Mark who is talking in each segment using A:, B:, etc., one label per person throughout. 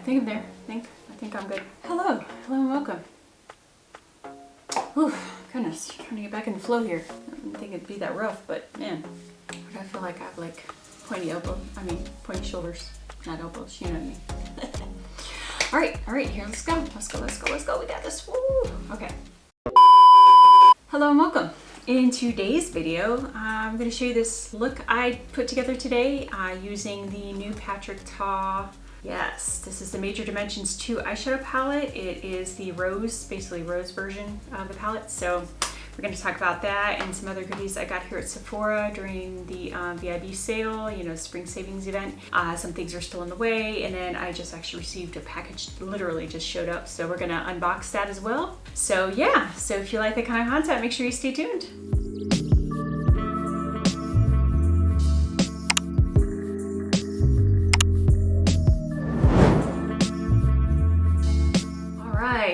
A: think I'm there. I think I'm good. Hello and welcome. Whew, goodness, trying to get back in the flow here. I didn't think it'd be that rough, but man, I feel like I have like pointy pointy shoulders, not elbows, you know what I mean. All right, here, let's go. We got this, woo, okay. Hello and welcome. In today's video, I'm going to show you this look I put together today using the new Patrick Ta. Yes, this is the Major Dimensions 2 eyeshadow palette. It is the rose, basically rose version of the palette. So we're going to talk about that and some other goodies I got here at Sephora during the VIB sale, you know, spring savings event. Some things are still in the way, and then I just actually received a package, literally just showed up. So we're going to unbox that as well. So yeah, so if you like that kind of content, make sure you stay tuned.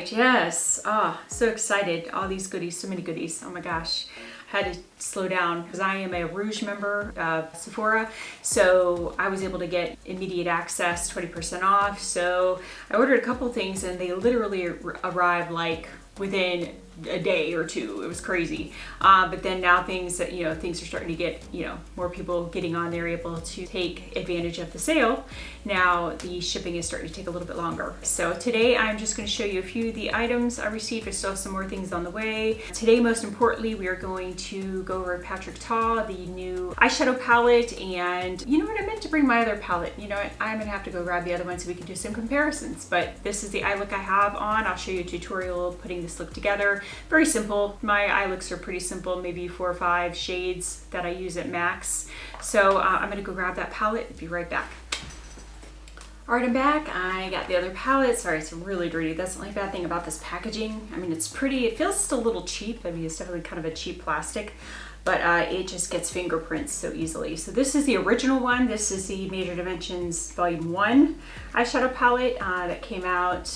A: Yes, so excited. All these goodies, so many goodies. Oh my gosh, I had to slow down because I am a Rouge member of Sephora, so I was able to get immediate access, 20% off. So I ordered a couple things and they literally arrived like within a day or two. It was crazy. But then now things are starting to get, more people getting on there, able to take advantage of the sale. Now the shipping is starting to take a little bit longer. So today I'm just going to show you a few of the items I received. I still have some more things on the way. Today, most importantly, we are going to go over Patrick Ta, the new eyeshadow palette. And you know what, I meant to bring my other palette. You know what, I'm going to have to go grab the other one so we can do some comparisons. But this is the eye look I have on. I'll show you a tutorial putting this look together. Very simple. My eye looks are pretty simple, maybe 4 or 5 shades that I use at max. So I'm gonna go grab that palette, be right back. All right, I'm back. I got the other palette. Sorry, it's really dirty. That's the only bad thing about this packaging. I mean, it's pretty, it feels just a little cheap. I mean, it's definitely kind of a cheap plastic, but it just gets fingerprints so easily. So this is the original one. This is the Major Dimensions Volume 1 eyeshadow palette that came out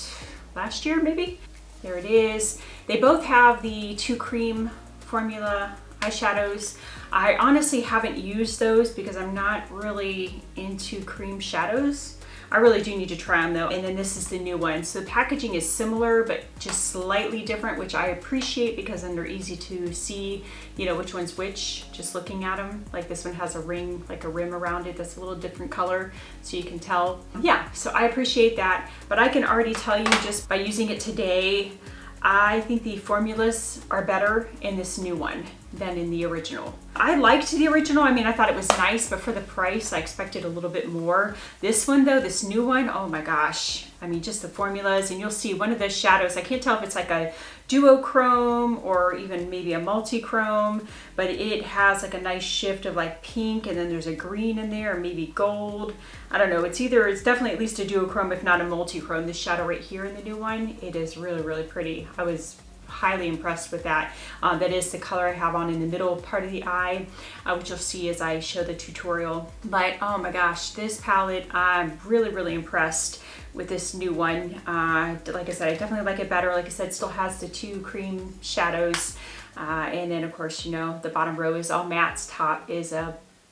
A: last year, maybe? There it is. They both have the 2 cream formula eyeshadows. I honestly haven't used those because I'm not really into cream shadows. I really do need to try them though. And then this is the new one. So the packaging is similar, but just slightly different, which I appreciate because then they're easy to see, which one's which, just looking at them. Like this one has a ring, like a rim around it that's a little different color, so you can tell. Yeah, so I appreciate that, but I can already tell you just by using it today, I think the formulas are better in this new one than in the original. I liked the original. I mean, I thought it was nice, but for the price, I expected a little bit more. This one though, this new one, oh my gosh. I mean, just the formulas, and you'll see one of the shadows, I can't tell if it's like a duochrome or even maybe a multi-chrome, but it has like a nice shift of like pink, and then there's a green in there, or maybe gold. I don't know, it's definitely at least a duochrome, if not a multi-chrome. This shadow right here in the new one, it is really, really pretty. I was highly impressed with that. That is the color I have on in the middle part of the eye, which you'll see as I show the tutorial. But oh my gosh, this palette, I'm really, really impressed with this new one. Like I said, I definitely like it better. Like I said, it still has the 2 cream shadows. And then of course, the bottom row is all mattes, top is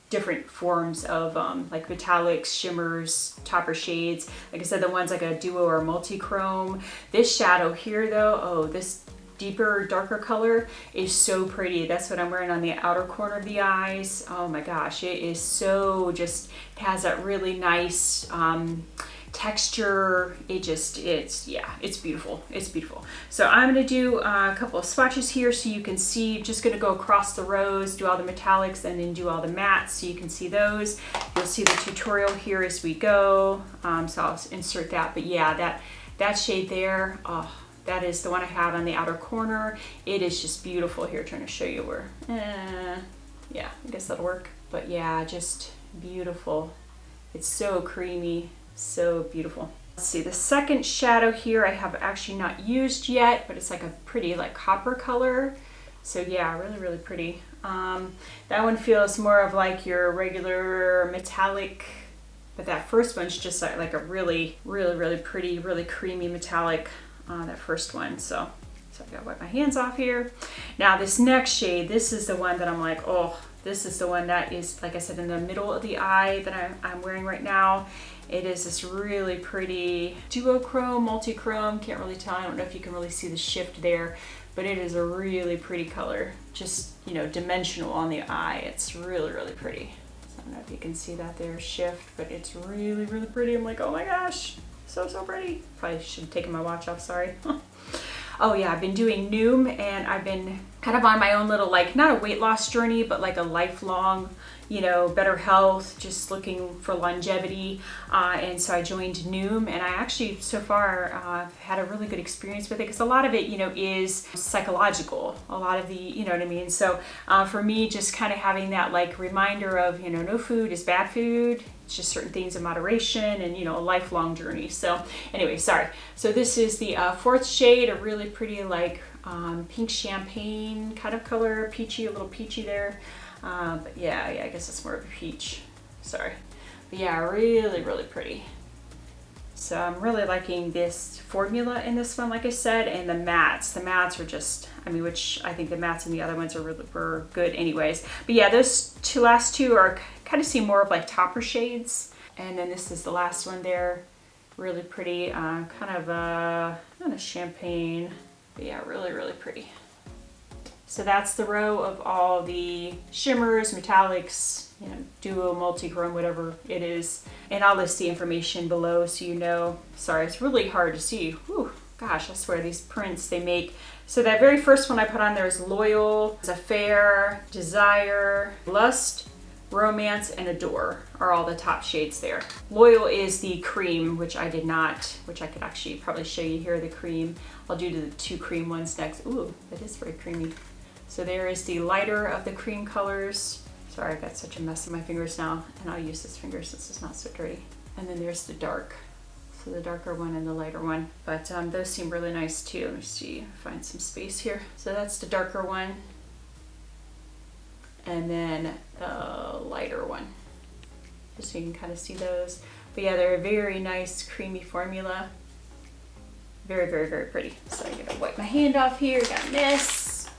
A: different forms of like metallics, shimmers, topper shades. Like I said, the one's like a duo or multi-chrome. This shadow here though, oh, this deeper, darker color is so pretty. That's what I'm wearing on the outer corner of the eyes. Oh my gosh, it is so it has that really nice texture. It's beautiful. It's beautiful. So I'm going to do a couple of swatches here so you can see. Just going to go across the rows, do all the metallics, and then do all the mattes so you can see those. You'll see the tutorial here as we go. So I'll insert that. But yeah, that shade there, oh, that is the one I have on the outer corner. It is just beautiful here. Trying to show you where, yeah, I guess that'll work. But yeah, just beautiful. It's so creamy, so beautiful. Let's see, the second shadow here I have actually not used yet, but it's like a pretty like copper color. So yeah, really, really pretty. That one feels more of like your regular metallic, but that first one's just like a really, really, really pretty, really creamy metallic. That first one. So I gotta wipe my hands off here. Now this next shade, this is the one that I'm like, oh, This is the one that is, like I said, in the middle of the eye that I'm wearing right now. It is this really pretty duochrome, multi-chrome. Can't really tell. I don't know if you can really see the shift there, but it is a really pretty color. Just, you know, dimensional on the eye. It's really, really pretty. So I don't know if you can see that there shift, but it's really, really pretty. I'm like, oh my gosh, so pretty. Probably should have taken my watch off, sorry. Oh yeah, I've been doing Noom, and I've been kind of on my own little, like, not a weight loss journey, but like a lifelong, you know, better health, just looking for longevity. And so I joined Noom, and I actually so far had a really good experience with it, because a lot of it, you know, is psychological. A lot of the, you know what I mean? So for me, just kind of having that like reminder of, you know, no food is bad food. It's just certain things in moderation, and, you know, a lifelong journey. So anyway, sorry. So this is the fourth shade, a really pretty like pink champagne kind of color, peachy, a little peachy there. But yeah, I guess it's more of a peach. Sorry. But yeah, really, really pretty. So I'm really liking this formula in this one, like I said, and the mattes. The mattes are just, I mean, which I think the mattes and the other ones were good anyways. But yeah, those last two are kind of seem more of like topper shades. And then this is the last one there. Really pretty, kind of not a champagne, but yeah, really, really pretty. So that's the row of all the shimmers, metallics, you know, duo, multi-chrome, whatever it is. And I'll list the information below so you know. Sorry, it's really hard to see. Whew, gosh, I swear these prints they make. So that very first one I put on there is Loyal, Affair, Desire, Lust, Romance, and Adore are all the top shades there. Loyal is the cream, which I did not, which I could actually probably show you here, the cream. I'll do the two cream ones next. Ooh, that is very creamy. So there is the lighter of the cream colors. Sorry, I've got such a mess on my fingers now, and I'll use this finger since it's not so dirty. And then there's the dark. So the darker one and the lighter one. But those seem really nice too. Let me see, find some space here. So that's the darker one. And then the lighter one. Just so you can kind of see those. But yeah, they're a very nice creamy formula. Very, very, very pretty. So I'm gonna wipe my hand off here, got a mess.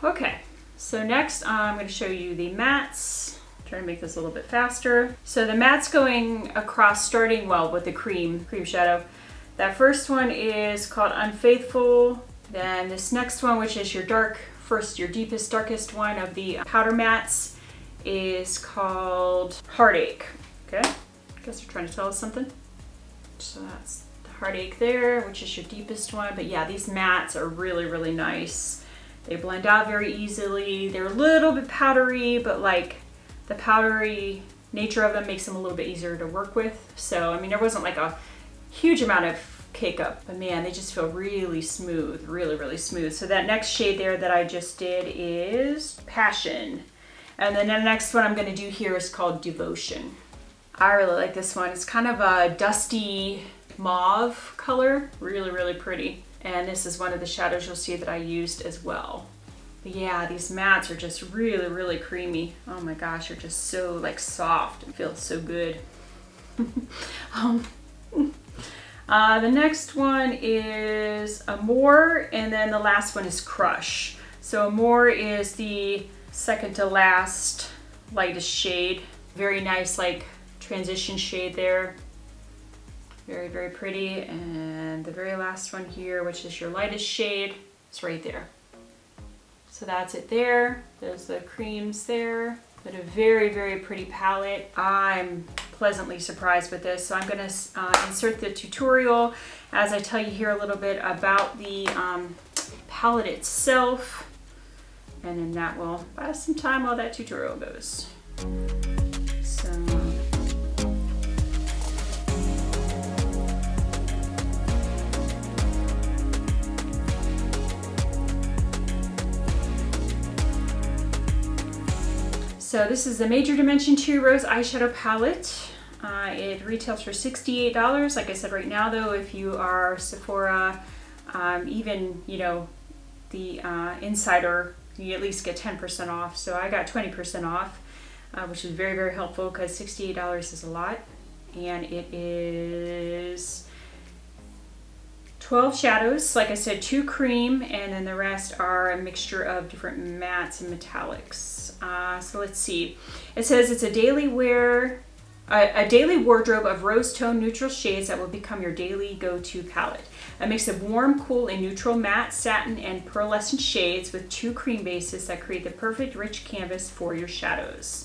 A: Okay, so next I'm gonna show you the mattes. Try to make this a little bit faster. So the mattes going across, starting well with the cream shadow. That first one is called Unfaithful. Then this next one, which is your dark, first, your deepest, darkest one of the powder mattes, is called Heartache. Okay, I guess they're trying to tell us something. So that's the Heartache there, which is your deepest one. But yeah, these mattes are really, really nice. They blend out very easily. They're a little bit powdery, but like the powdery nature of them makes them a little bit easier to work with. So, I mean, there wasn't like a huge amount of cake up, but man, they just feel really smooth, really, really smooth. So that next shade there that I just did is Passion. And then the next one I'm gonna do here is called Devotion. I really like this one. It's kind of a dusty mauve color, really, really pretty. And this is one of the shadows you'll see that I used as well. But yeah, these mattes are just really, really creamy. Oh my gosh, they're just so like soft and feels so good. The next one is Amore, and then the last one is Crush. So Amore is the second to last lightest shade. Very nice like transition shade there. Very, very pretty. And the very last one here, which is your lightest shade, is right there. So that's it there. There's the creams there. But a very, very pretty palette. I'm pleasantly surprised with this. So I'm gonna insert the tutorial as I tell you here a little bit about the palette itself. And then that will buy us some time while that tutorial goes. So this is the Major Dimension 2 Rose Eyeshadow Palette. It retails for $68. Like I said, right now though, if you are Sephora, even, you know, the Insider, you at least get 10% off. So I got 20% off, which is very, very helpful because $68 is a lot. And it is 12 shadows, like I said, 2 cream, and then the rest are a mixture of different mattes and metallics. So let's see. It says it's a daily wardrobe of rose tone neutral shades that will become your daily go-to palette. A mix of warm, cool, and neutral matte, satin, and pearlescent shades with 2 cream bases that create the perfect rich canvas for your shadows.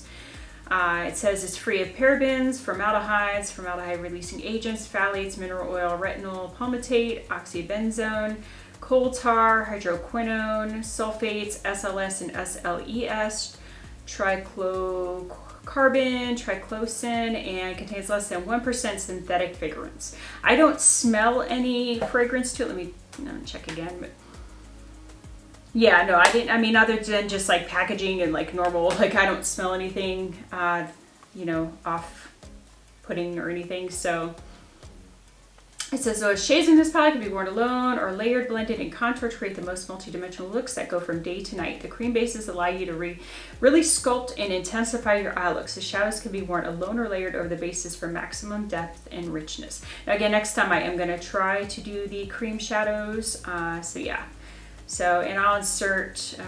A: It says it's free of parabens, formaldehydes, formaldehyde-releasing agents, phthalates, mineral oil, retinol, palmitate, oxybenzone, coal tar, hydroquinone, sulfates, SLS and SLES, trichlocarbon, triclosan, and contains less than 1% synthetic fragrance. I don't smell any fragrance to it. Let me check again. But yeah, no, I didn't. I mean, other than just like packaging and like normal, like I don't smell anything, you know, off-putting or anything. So it says, so shades in this palette can be worn alone or layered, blended, and contoured to create the most multi-dimensional looks that go from day to night. The cream bases allow you to really sculpt and intensify your eye looks. The shadows can be worn alone or layered over the bases for maximum depth and richness. Now again, next time I am going to try to do the cream shadows. So yeah. So, and I'll insert,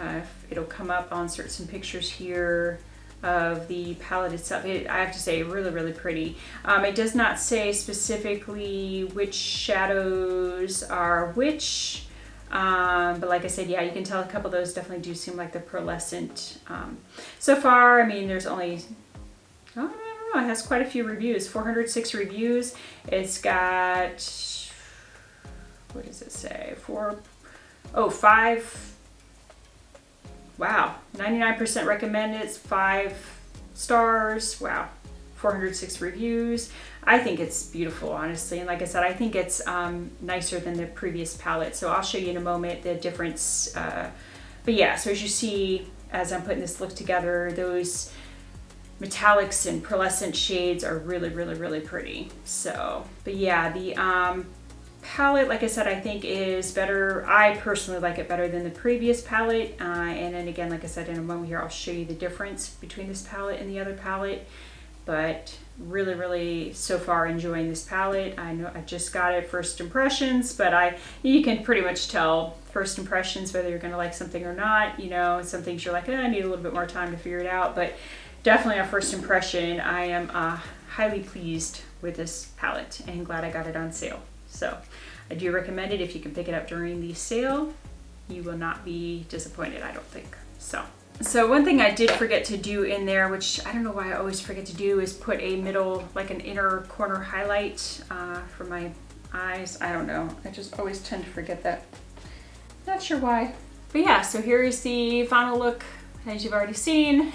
A: it'll come up, I'll insert some pictures here of the palette itself. I have to say, really, really pretty. It does not say specifically which shadows are which, but like I said, yeah, you can tell a couple of those definitely do seem like the pearlescent. So far, I mean, there's only, I don't know, it has quite a few reviews, 406 reviews. It's got, what does it say, 5, wow, 99% recommended, it's 5 stars, wow, 406 reviews. I think it's beautiful, honestly, and like I said, I think it's nicer than the previous palette, so I'll show you in a moment the difference, but yeah, so as you see, as I'm putting this look together, those metallics and pearlescent shades are really, really, really pretty. So, but yeah, the palette, like I said, I think is better. I personally like it better than the previous palette. And then again, like I said, in a moment here, I'll show you the difference between this palette and the other palette. But really, really, so far enjoying this palette. I know I just got it first impressions, but you can pretty much tell first impressions whether you're gonna like something or not. You know, some things you're like, I need a little bit more time to figure it out. But definitely on first impression, I am highly pleased with this palette and glad I got it on sale. So I do recommend it. If you can pick it up during the sale, you will not be disappointed, I don't think. So one thing I did forget to do in there, which I don't know why I always forget to do, is put a middle, like an inner corner highlight for my eyes. I don't know. I just always tend to forget that. Not sure why. But yeah, so here is the final look, as you've already seen.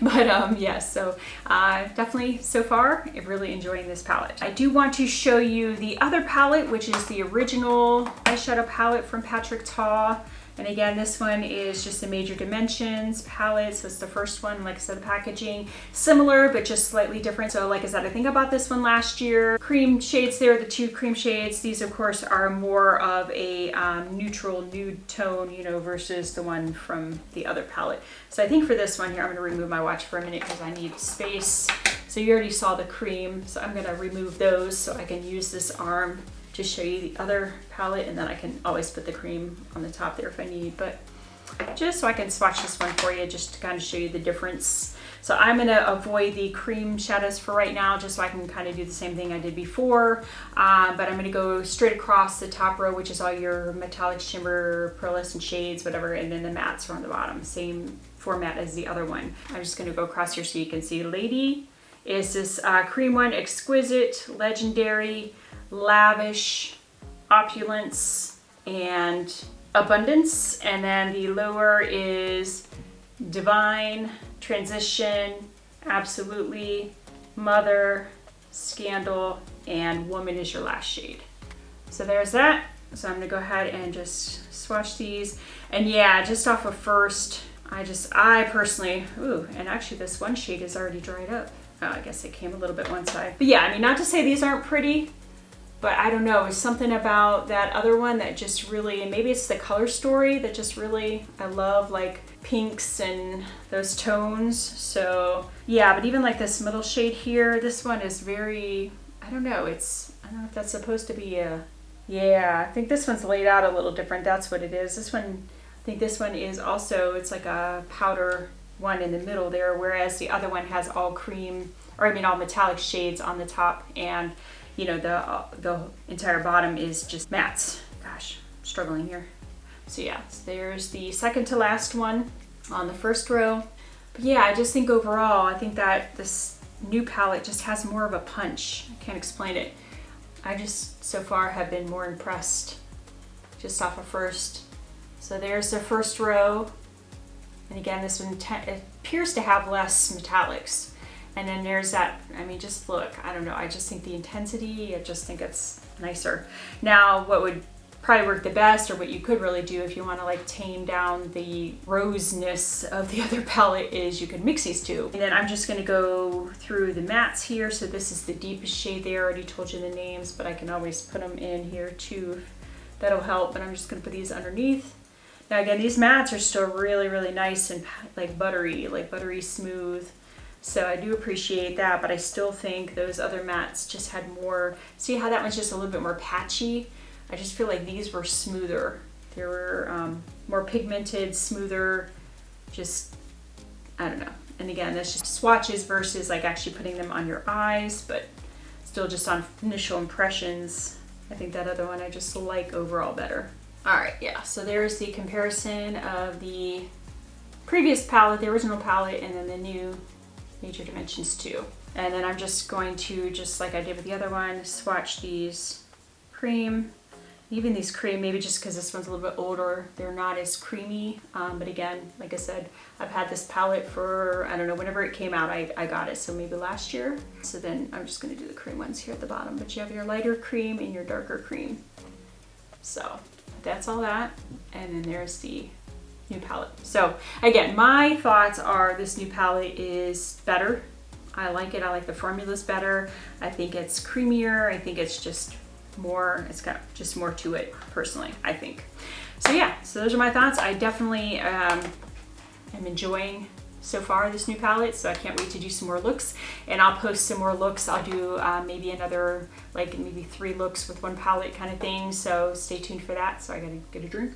A: But yeah, so definitely so far, I'm really enjoying this palette. I do want to show you the other palette, which is the original eyeshadow palette from Patrick Ta. And again, this one is just a Major Dimensions palette. So it's the first one, like I said, the packaging similar, but just slightly different. So like I said, I think I bought this one last year. Cream shades there, the 2 cream shades. These of course are more of a neutral nude tone, you know, versus the one from the other palette. So I think for this one here, I'm gonna remove my watch for a minute because I need space. So you already saw the cream. So I'm gonna remove those so I can use this arm to show you the other palette, and then I can always put the cream on the top there if I need, but just so I can swatch this one for you, just to kind of show you the difference. So I'm gonna avoid the cream shadows for right now, just so I can kind of do the same thing I did before, but I'm gonna go straight across the top row, which is all your metallic shimmer, pearlescent shades, whatever, and then the mattes are on the bottom, same format as the other one. I'm just gonna go across here so you can see. Lady is this cream one, exquisite, legendary, lavish, opulence, and abundance. And then the lower is divine, transition, absolutely, mother, scandal, and woman is your last shade. So there's that. So I'm gonna go ahead and just swatch these. And yeah, just off of first, I personally, ooh, and actually this one shade is already dried up. Oh, I guess it came a little bit one side. But yeah, I mean, not to say these aren't pretty, but I don't know, it's something about that other one that just really, and maybe it's the color story that just really, I love like pinks and those tones. So yeah, but even like this middle shade here, this one is very, I don't know if that's supposed to be a Yeah, I think this one's laid out a little different. That's what it is. This one, I think this one is also, it's like a powder one in the middle there, whereas the other one has all cream, or I mean all metallic shades on the top, and you know, the entire bottom is just mattes. Gosh, I'm struggling here. So yeah, so there's the second to last one on the first row. But yeah, I just think overall, I think that this new palette just has more of a punch. I can't explain it. I just so far have been more impressed just off of first. So there's the first row. And again, this one it appears to have less metallics. And then there's that, I mean, just look, I don't know, I just think the intensity, I just think it's nicer. Now, what would probably work the best, or what you could really do if you want to like tame down the roseness of the other palette, is you could mix these two. And then I'm just going to go through the mattes here. So this is the deepest shade there. I already told you the names, but I can always put them in here too. That'll help. But I'm just going to put these underneath. Now again, these mattes are still really, really nice and like buttery smooth. So I do appreciate that, but I still think those other mattes just had more. See how that one's just a little bit more patchy? I just feel like these were smoother. They were more pigmented, smoother, just, I don't know. And again, that's just swatches versus like actually putting them on your eyes, but still just on initial impressions. I think that other one I just like overall better. All right, yeah, so there's the comparison of the previous palette, the original palette, and then the new Major Dimensions 2. And then I'm just going to, just like I did with the other one, swatch these cream. Even these cream, maybe just because this one's a little bit older, they're not as creamy. But again, like I said, I've had this palette for, I don't know, whenever it came out, I got it. So maybe last year. So then I'm just going to do the cream ones here at the bottom. But you have your lighter cream and your darker cream. So that's all that. And then there's the new palette. So again, my thoughts are this new palette is better. I like it. I like the formulas better. I think it's creamier. I think it's just more, it's got just more to it personally, I think. So yeah, so those are my thoughts. I definitely am enjoying so far this new palette, so I can't wait to do some more looks, and I'll post some more looks. I'll do maybe another, like maybe 3 looks with one palette kind of thing, so stay tuned for that. So I gotta get a drink.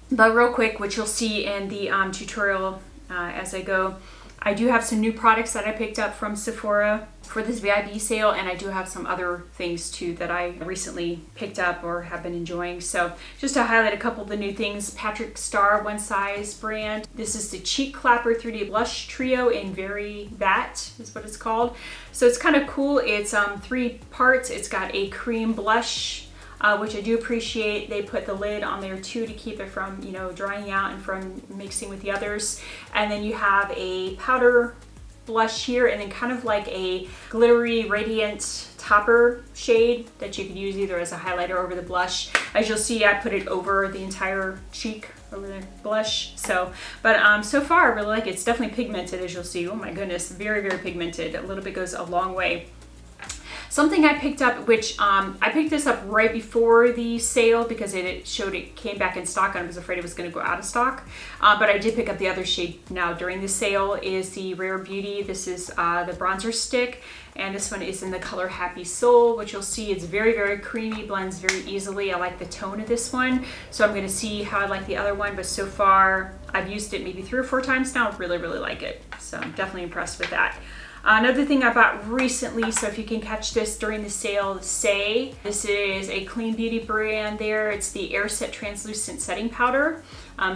A: But real quick, which you'll see in the tutorial as I go, I do have some new products that I picked up from Sephora for this VIB sale, and I do have some other things too that I recently picked up or have been enjoying. So just to highlight a couple of the new things, Patrick Starr One Size brand. This is the Cheek Clapper 3D Blush Trio in Very That is what it's called. So it's kind of cool. It's 3 parts. It's got a cream blush, which I do appreciate. They put the lid on there too to keep it from, you know, drying out and from mixing with the others. And then you have a powder blush here, and then kind of like a glittery radiant topper shade that you could use either as a highlighter over the blush. As you'll see, I put it over the entire cheek, over the blush. So, but so far I really like it. It's definitely pigmented, as you'll see. Oh my goodness, very, very pigmented. A little bit goes a long way. Something I picked up, which I picked this up right before the sale because it showed it came back in stock, and I was afraid it was going to go out of stock. But I did pick up the other shade now during the sale, is the Rare Beauty. This is the bronzer stick, and this one is in the color Happy Soul, which you'll see it's very, very creamy, blends very easily. I like the tone of this one, so I'm going to see how I like the other one, but so far I've used it maybe 3 or 4 times now. Really, really like it, so I'm definitely impressed with that. Another thing I bought recently, so if you can catch this during the sale, Say. This is a clean beauty brand there. It's the Air Set Translucent Setting Powder.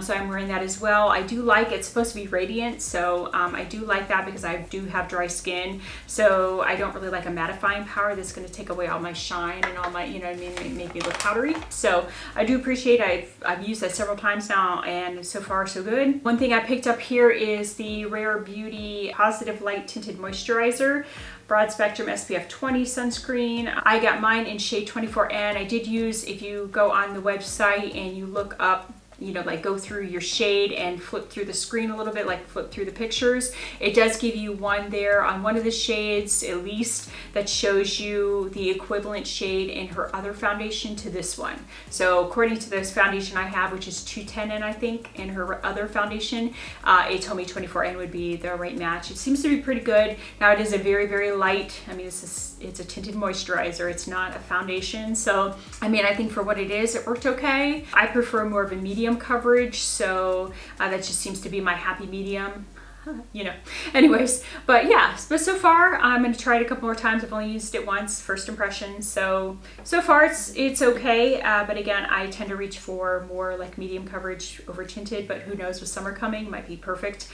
A: So I'm wearing that as well. I do like it. It's supposed to be radiant, so I do like that because I do have dry skin. So I don't really like a mattifying powder that's going to take away all my shine and all my, you know what I mean, make me look powdery. So I do appreciate it. I've used that several times now, and so far so good. One thing I picked up here is the Rare Beauty Positive Light Tinted Moisturizer. Broad Spectrum SPF 20 sunscreen. I got mine in shade 24N. I did use, if you go on the website and you look up you know, like go through your shade and flip through the screen a little bit, like flip through the pictures. It does give you one there on one of the shades, at least, that shows you the equivalent shade in her other foundation to this one. So according to this foundation I have, which is 210N, I think, in her other foundation, it told me 24N would be the right match. It seems to be pretty good. Now it is a very, very light, I mean, it's a tinted moisturizer. It's not a foundation. So, I mean, I think for what it is, it worked okay. I prefer more of a medium coverage, so that just seems to be my happy medium. You know, anyways, but yeah, but so far I'm going to try it a couple more times. I've only used it once, first impression, so far it's okay, but again, I tend to reach for more like medium coverage over tinted, but who knows, with summer coming, might be perfect.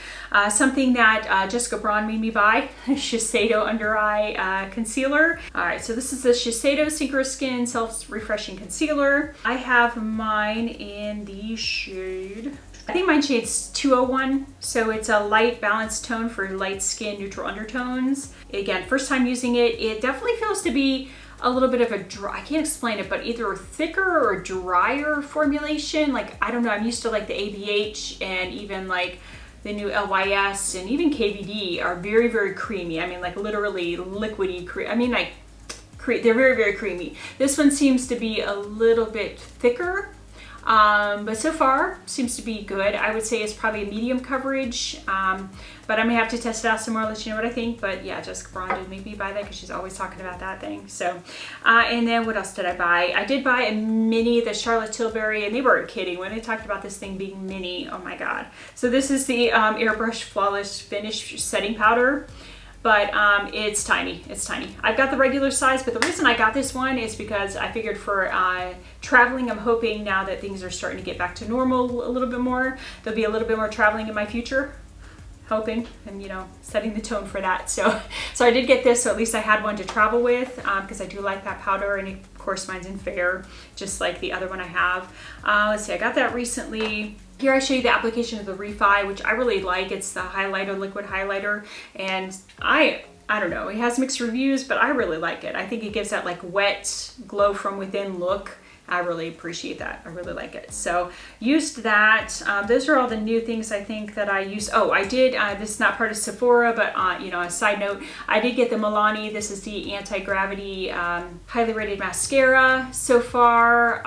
A: Something that Jessica Braun made me buy, Shiseido under eye concealer. All right, so this is the Shiseido Syncro Skin Self-Refreshing Concealer. I have mine in the shade, I think mine shade's 201, so it's a light balanced tone for light skin, neutral undertones. Again, first time using it, it definitely feels to be a little bit of a dry, I can't explain it, but either a thicker or drier formulation. Like, I don't know, I'm used to like the ABH and even like the new LYS and even KVD are very, very creamy. I mean, like literally liquidy cream. I mean, like, they're very, very creamy. This one seems to be a little bit thicker. But so far seems to be good. I would say it's probably a medium coverage, but I'm gonna have to test it out some more, let you know what I think. But yeah, Jessica Braun did make me buy that because she's always talking about that thing. So, and then what else did I buy? I did buy a mini, the Charlotte Tilbury, and they weren't kidding when they talked about this thing being mini. Oh my God. So this is the Airbrush Flawless Finish Setting Powder. But it's tiny, it's tiny. I've got the regular size, but the reason I got this one is because I figured for traveling, I'm hoping now that things are starting to get back to normal a little bit more, there'll be a little bit more traveling in my future, hoping, and you know, setting the tone for that. So I did get this, so at least I had one to travel with, because I do like that powder, and of course mine's in fair, just like the other one I have. Let's see, I got that recently. Here I show you the application of the Refi, which I really like. It's the highlighter, liquid highlighter, and I don't know, it has mixed reviews, but I really like it. I think it gives that like wet, glow from within look. I really appreciate that. I really like it. So used that. Those are all the new things I think that I use. Oh, I did, this is not part of Sephora, but you know, a side note, I did get the Milani. This is the anti-gravity highly rated mascara. So far,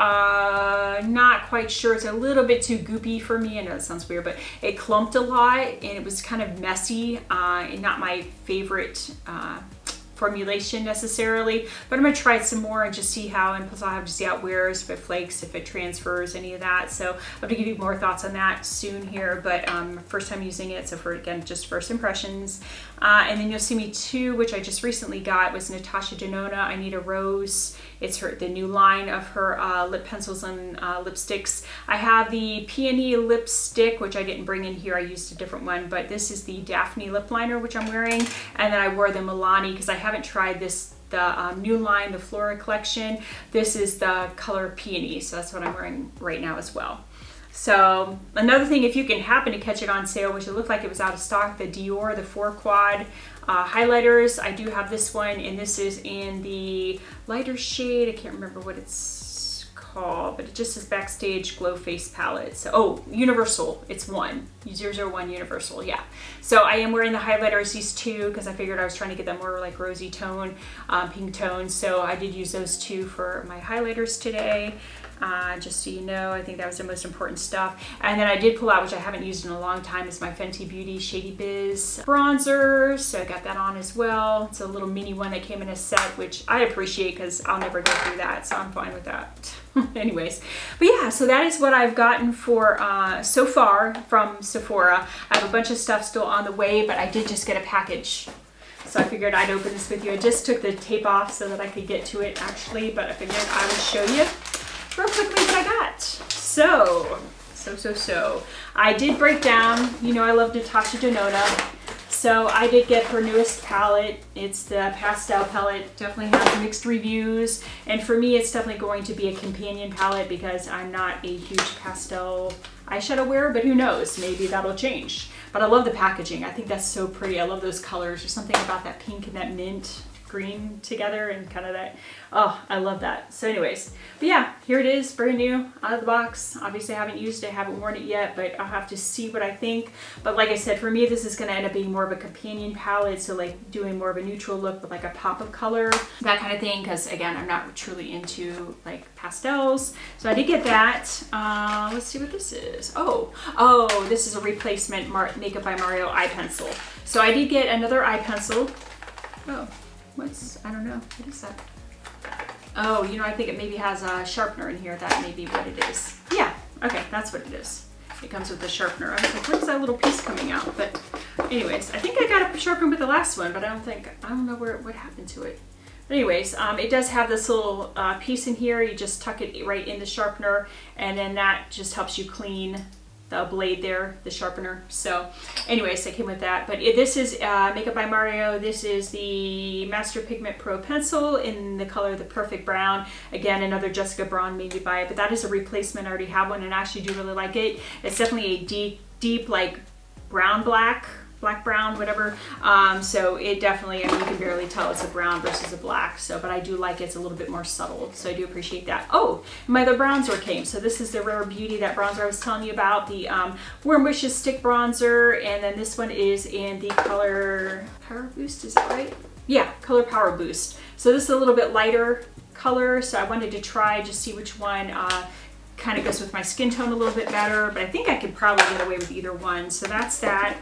A: not quite sure. It's a little bit too goopy for me. I know that sounds weird, but it clumped a lot and it was kind of messy and not my favorite formulation necessarily, but I'm gonna try it some more and just see how, and plus I'll have to see how it wears, if it flakes, if it transfers, any of that. So I'll have to give you more thoughts on that soon here, but first time using it, so for again, just first impressions. And then you'll see me too, which I just recently got, was Natasha Denona, I Need a Rose. It's the new line of her lip pencils and lipsticks. I have the Peony lipstick, which I didn't bring in here, I used a different one, but this is the Daphne lip liner, which I'm wearing, and then I wore the Milani because I haven't tried this, the new line, the Flora collection. This is the color Peony, so that's what I'm wearing right now as well. So another thing, if you can happen to catch it on sale, which it looked like it was out of stock, the Dior, the 4 quad highlighters. I do have this one, and this is in the lighter shade. I can't remember what it's called, but it just says Backstage Glow Face Palette. So, oh, Universal, it's 001 Universal, yeah. So I am wearing the highlighters, these two, because I figured I was trying to get them more like rosy tone, pink tone. So I did use those two for my highlighters today. Just so you know, I think that was the most important stuff. And then I did pull out, which I haven't used in a long time, is my Fenty Beauty Shady Biz bronzer. So I got that on as well. It's a little mini one that came in a set, which I appreciate because I'll never go through that, so I'm fine with that. Anyways, but yeah, so that is what I've gotten for so far from Sephora. I have a bunch of stuff still on the way, but I did just get a package. So I figured I'd open this with you. I just took the tape off so that I could get to it actually, but I figured I would show you real quickly what I got. So I did break down, you know I love Natasha Denona, so I did get her newest palette. It's the pastel palette, definitely has mixed reviews, and for me it's definitely going to be a companion palette because I'm not a huge pastel eyeshadow wearer, but who knows, maybe that'll change. But I love the packaging. I think that's so pretty. I love those colors. There's something about that pink and that mint green together and kind of that, oh, I love that. So anyways, but yeah, here it is, brand new, out of the box. Obviously I haven't used it, haven't worn it yet, but I'll have to see what I think. But like I said, for me, this is gonna end up being more of a companion palette, so like doing more of a neutral look with like a pop of color, that kind of thing, because again, I'm not truly into like pastels. So I did get that. Let's see what this is. Oh, this is a replacement Makeup by Mario eye pencil. So I did get another eye pencil. Oh, I don't know, what is that? Oh, you know, I think it maybe has a sharpener in here. That may be what it is. Yeah, okay, that's what it is. It comes with the sharpener. I was like, where's that little piece coming out? But anyways, I think I got it sharpened with the last one, but I don't know what happened to it. But anyways, it does have this little piece in here. You just tuck it right in the sharpener, and then that just helps you clean the blade there, the sharpener. So anyways, I came with that. But this is Makeup by Mario. This is the Master Pigment Pro Pencil in the color The Perfect Brown. Again, another Jessica Braun made me buy it, but that is a replacement. I already have one and I actually do really like it. It's definitely a deep like black brown, whatever. So it definitely, I mean, you can barely tell it's a brown versus a black. So, but I do like it's a little bit more subtle. So I do appreciate that. Oh, my other bronzer came. So this is the Rare Beauty, that bronzer I was telling you about, the Warm Wishes Stick Bronzer. And then this one is in the color Power Boost, is that right? Yeah, color Power Boost. So this is a little bit lighter color. So I wanted to try, just see which one kind of goes with my skin tone a little bit better. But I think I could probably get away with either one. So that's that.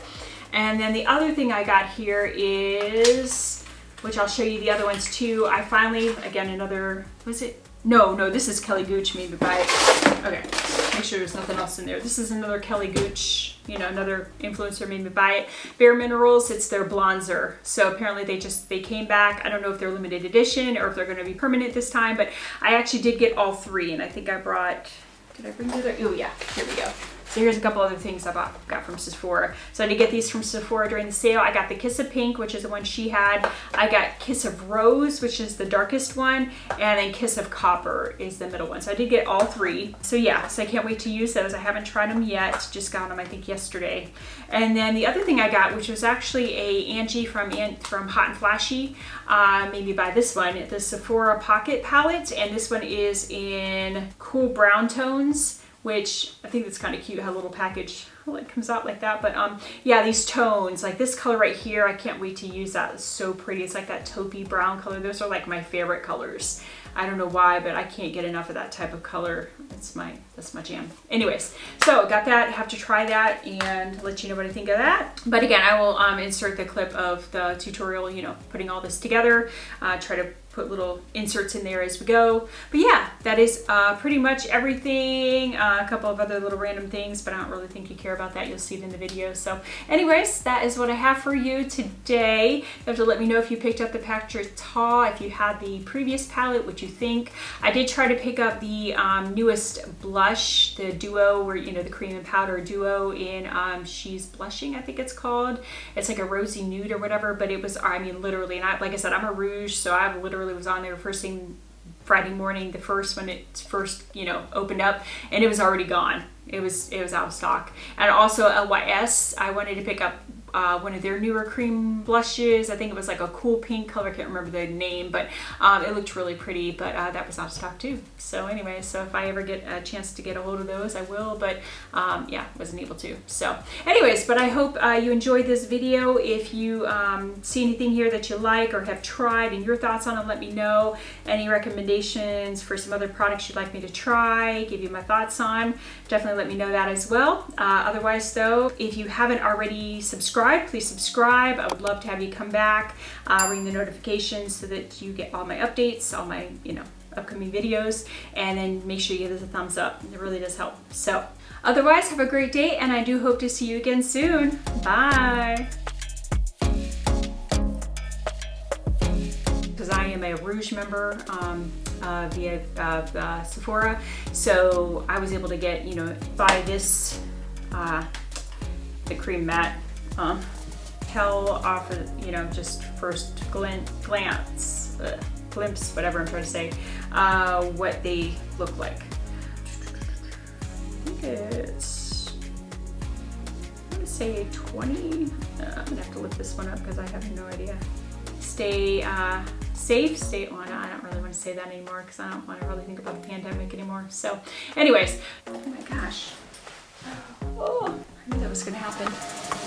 A: And then the other thing I got here is, which I'll show you the other ones too. I finally, again, another, was it? No, this is Kelly Gooch made me buy it. Okay, make sure there's nothing else in there. This is another Kelly Gooch, you know, another influencer made me buy it. Bare Minerals, it's their bronzer. So apparently they came back. I don't know if they're limited edition or if they're gonna be permanent this time, but I actually did get all three, and I think I brought, did I bring the other? Oh yeah, here we go. So here's a couple other things I got from Sephora. So I did get these from Sephora during the sale. I got the Kiss of Pink, which is the one she had. I got Kiss of Rose, which is the darkest one. And then Kiss of Copper is the middle one. So I did get all three. So yeah, so I can't wait to use those. I haven't tried them yet. Just got them, I think, yesterday. And then the other thing I got, which was actually a Angie from Hot and Flashy, made me buy this one, the Sephora Pocket Palette. And this one is in cool brown tones, which I think that's kind of cute how a little package like comes out like that. But yeah, these tones, like this color right here, I can't wait to use that. It's so pretty. It's like that taupey brown color. Those are like my favorite colors. I don't know why, but I can't get enough of that type of color. That's my jam. Anyways, so got that. Have to try that and let you know what I think of that. But again, I will insert the clip of the tutorial, you know, putting all this together. Try to put little inserts in there as we go. But yeah, that is pretty much everything. A couple of other little random things, but I don't really think you care about that. You'll see it in the video. So anyways, that is what I have for you today. You have to let me know if you picked up the Patrick Ta, if you had the previous palette, what you think. I did try to pick up the newest blush, the duo, where, you know, the cream and powder duo in She's Blushing, I think it's called. It's like a rosy nude or whatever, but it was, I mean, literally, and like I said, I'm a rouge, so I literally was on there first thing Friday morning, the first when it first, you know, opened up, and it was already gone. It was out of stock. And also LYS, I wanted to pick up one of their newer cream blushes. I think it was like a cool pink color. I can't remember the name, but it looked really pretty, but that was out of stock too. So anyway, so if I ever get a chance to get a hold of those, I will, but yeah, wasn't able to. So anyways, but I hope you enjoyed this video. If you see anything here that you like or have tried and your thoughts on it, let me know. Any recommendations for some other products you'd like me to try, give you my thoughts on, definitely let me know that as well. Otherwise though, if you haven't already subscribed, please subscribe. I would love to have you come back, ring the notifications so that you get all my updates, all my, you know, upcoming videos, and then make sure you give us a thumbs up. It really does help. So otherwise, have a great day, and I do hope to see you again soon. Bye. Because I am a Rouge member via Sephora, so I was able to get, you know, buy this, the cream matte tell off of, you know, just first glimpse, whatever I'm trying to say, what they look like. I think it's, I'm gonna say 20. I'm gonna have to look this one up because I have no idea. stay safe, well, I don't really want to say that anymore because I don't want to really think about the pandemic anymore. So anyways, oh my gosh. Oh, I knew that was gonna happen.